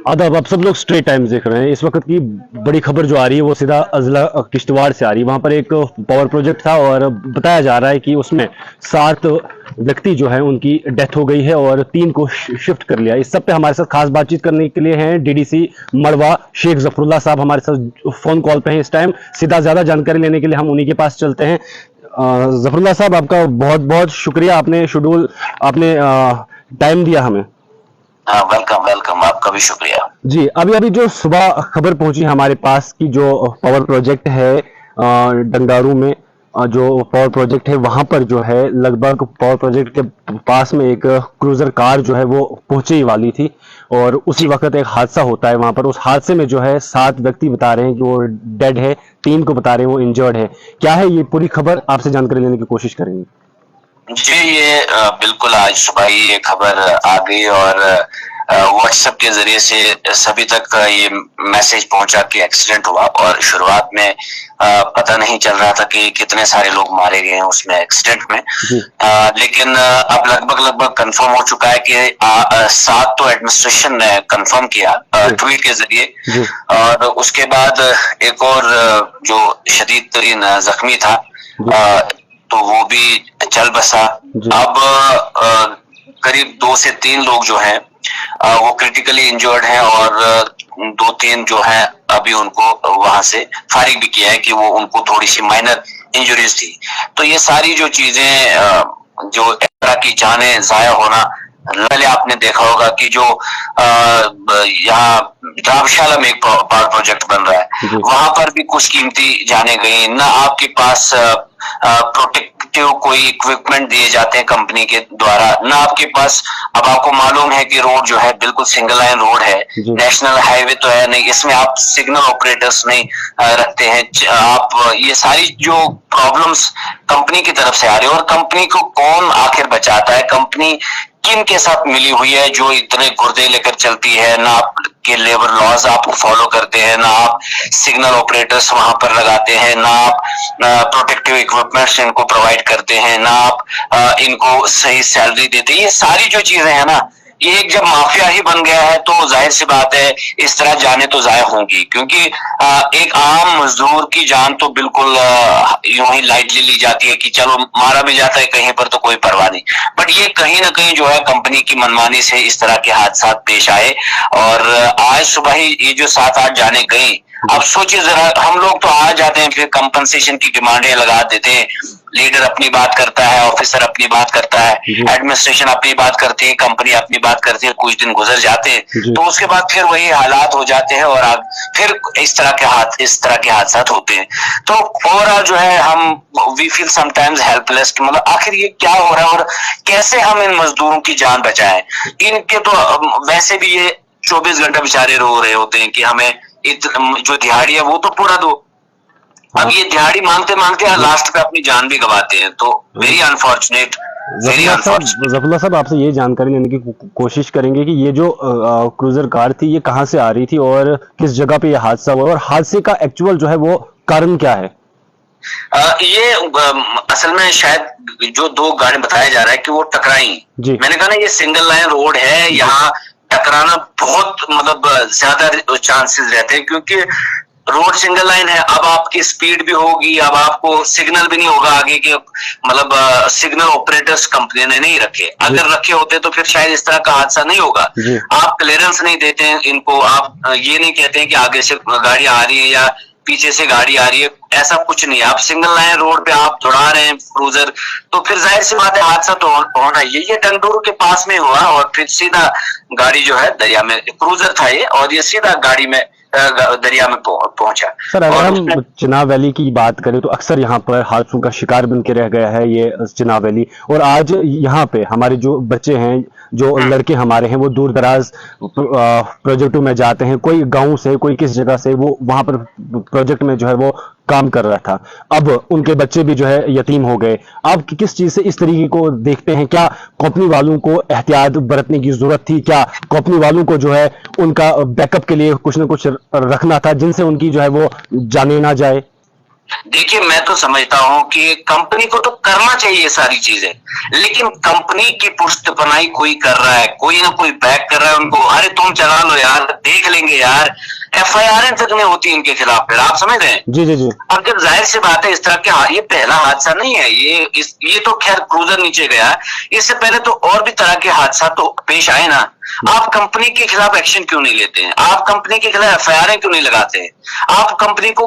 आदाब, आप सब लोग स्ट्रेट टाइम्स देख रहे हैं। इस वक्त की बड़ी खबर जो आ रही है वो सीधा अजला किश्तवाड़ से आ रही है। वहां पर एक पावर प्रोजेक्ट था और बताया जा रहा है कि उसमें 7 व्यक्ति जो है उनकी डेथ हो गई है और 3 को शिफ्ट कर लिया। इस सब पे हमारे साथ खास बातचीत करने के लिए हैं डीडीसी मड़वा शेख जफरुल्लाह साहब हमारे साथ फोन कॉल पे हैं इस टाइम। सीधा ज्यादा जानकारी लेने के लिए हम उन्हीं के पास चलते हैं। जफरुल्लाह साहब, आपका बहुत बहुत शुक्रिया, आपने टाइम दिया हमें। हाँ, वेलकम वेलकम, आपका भी शुक्रिया जी। अभी अभी जो सुबह खबर पहुंची हमारे पास कि जो पावर प्रोजेक्ट है डंगारू में, जो पावर प्रोजेक्ट है वहां पर जो है लगभग पावर प्रोजेक्ट के पास में एक क्रूजर कार जो है वो पहुंचे ही वाली थी और उसी वक्त एक हादसा होता है वहां पर। उस हादसे में जो है 7 व्यक्ति बता रहे हैं कि वो डेड है, 3 को बता रहे हैं वो इंजर्ड है। क्या है ये पूरी खबर, आपसे जानकारी लेने की कोशिश करेंगे। जी। ये बिल्कुल आज सुबह ही ये खबर आ गई और व्हाट्सएप के जरिए से सभी तक ये मैसेज पहुंचा कि एक्सीडेंट हुआ। और शुरुआत में पता नहीं चल रहा था कि कितने सारे लोग मारे गए हैं उसमें एक्सीडेंट में। लेकिन अब लगभग कंफर्म हो चुका है कि 7 तो एडमिनिस्ट्रेशन ने कंफर्म किया ट्वीट के जरिए, और उसके बाद एक और जो शदीद तरीन जख्मी था तो वो भी चल बसा। अब करीब 2 से 3 लोग जो हैं वो क्रिटिकली इंजर्ड हैं और 2-3 जो हैं अभी उनको वहां से फारिग भी किया है कि वो उनको थोड़ी सी माइनर इंजरीज थी। तो ये सारी जो चीजें, जो तरह की जानें जाया होना, पहले आपने देखा होगा कि जो यहाँ ड्रामशाला में एक पावर प्रोजेक्ट बन रहा है वहां पर भी कुछ कीमती जाने गई ना। आपके पास प्रोटेक्टिव कोई इक्विपमेंट दिए जाते हैं कंपनी के द्वारा, ना आपके पास। अब आपको मालूम है कि रोड जो है बिल्कुल सिंगल लाइन रोड है, नेशनल हाईवे तो है नहीं, इसमें आप सिग्नल ऑपरेटर्स नहीं रखते हैं आप। ये सारी जो प्रॉब्लम्स कंपनी की तरफ से आ रही है, और कंपनी को कौन आखिर बचाता है? कंपनी किन के साथ मिली हुई है जो इतने गुर्दे लेकर चलती है? ना आपके लेबर लॉज आप फॉलो करते हैं, ना आप सिग्नल ऑपरेटर्स वहां पर लगाते हैं, ना आप प्रोटेक्टिव इक्विपमेंट्स इनको प्रोवाइड करते हैं, ना आप इनको सही सैलरी देते हैं। ये सारी जो चीजें हैं ना, ये एक जब माफिया ही बन गया है तो जाहिर सी बात है इस तरह जाने तो जाया होंगी, क्योंकि एक आम मजदूर की जान तो बिल्कुल यूं ही लाइटली ली जाती है कि चलो मारा भी जाता है कहीं पर तो कोई परवाह नहीं। बट ये कहीं ना कहीं जो है कंपनी की मनमानी से इस तरह के हादसा पेश आए। और आज सुबह ही ये जो 7-8 जाने गई, अब सोचिए जरा, हम लोग तो आ जाते हैं फिर कंपनसेशन की डिमांडें लगा देते हैं, लीडर अपनी बात करता है, ऑफिसर अपनी बात करता है, एडमिनिस्ट्रेशन अपनी बात करती है, कंपनी अपनी बात करती है, कुछ दिन गुजर जाते हैं तो उसके बाद फिर वही हालात हो जाते हैं और फिर इस तरह के हादसा होते हैं। तो ओवरऑल जो है हम वी फील समटाइम्स हेल्पलेस, मतलब आखिर ये क्या हो रहा है और कैसे हम इन मजदूरों की जान बचाएं। इनके तो वैसे भी ये 24 घंटा बेचारे रो रहे होते हैं कि हमें जो दिहाड़ी है वो तो पूरा दो। अब ये दिहाड़ी मांगते मांगते लास्ट पे अपनी जान भी गवाते हैं, तो वेरी अनफॉर्चुनेट। जफरुल्लाह साहब, आपसे ये जानकारी लेने की कोशिश करेंगे कि ये जो क्रूजर कार थी ये कहाँ से आ रही थी और किस जगह पे ये हादसा हुआ और हादसे का एक्चुअल जो है वो कारण क्या है? ये असल में शायद जो 2 गाड़ी बताया जा रहा है कि वो टकराई। मैंने कहा ना, ये सिंगल लाइन रोड है, यहाँ टकराना बहुत मतलब ज्यादा चांसेस रहते हैं, क्योंकि रोड सिंगल लाइन है। अब आपकी स्पीड भी होगी, अब आपको सिग्नल भी नहीं होगा आगे के, मतलब सिग्नल ऑपरेटर्स कंपनी ने नहीं रखे। अगर रखे होते तो फिर शायद इस तरह का हादसा नहीं होगा। आप क्लियरेंस नहीं देते हैं इनको, आप ये नहीं कहते हैं कि आगे से गाड़ी आ रही है या पीछे से गाड़ी आ रही है, ऐसा कुछ नहीं है। आप सिंगल लाइन रोड पे आप दौड़ा रहे हैं क्रूजर, तो फिर जाहिर सी बात है हादसा तो होना ही है। ये डंडोर के पास में हुआ और फिर सीधा गाड़ी जो है दरिया में, क्रूजर था ये, और ये सीधा गाड़ी में दरिया में पहुंचा। सर, अगर हम चिनाब वैली की बात करें तो अक्सर यहाँ पर हादसों का शिकार बन के रह गया है ये चिनाब वैली, और आज यहाँ पे हमारे जो बच्चे हैं, जो लड़के हमारे हैं, वो दूर दराज प्रोजेक्टों में जाते हैं, कोई गांव से, कोई किस जगह से, वो वहां पर प्रोजेक्ट में जो है वो काम कर रहा था। अब उनके बच्चे भी जो है यतीम हो गए। आप किस चीज से इस तरीके को देखते हैं? क्या कंपनी वालों को एहतियात बरतने की जरूरत थी? क्या कंपनी वालों को जो है उनका बैकअप के लिए कुछ ना कुछ रखना था जिनसे उनकी जो है वो जाने ना जाए? देखिए, मैं तो समझता हूं कि कंपनी को तो करना चाहिए ये सारी चीजें, लेकिन कंपनी की पुष्टपनाही कोई कर रहा है, कोई ना कोई बैक कर रहा है उनको, अरे तुम चला लो यार, देख लेंगे यार, एफआईआर तक नहीं होती इनके खिलाफ, फिर आप समझ रहे हैं। जी जी जी। अब जब जाहिर सी बात है इस तरह के ये पहला हादसा नहीं है, ये तो खैर क्रूजर नीचे गया, इससे पहले तो और भी तरह के हादसा तो पेश आए ना। आप कंपनी के खिलाफ एक्शन क्यों नहीं लेते हैं? आप कंपनी के खिलाफ एफआईआर क्यों नहीं लगाते हैं? आप कंपनी को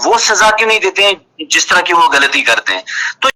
वो सजा क्यों नहीं देते हैं जिस तरह की वो गलती करते हैं? तो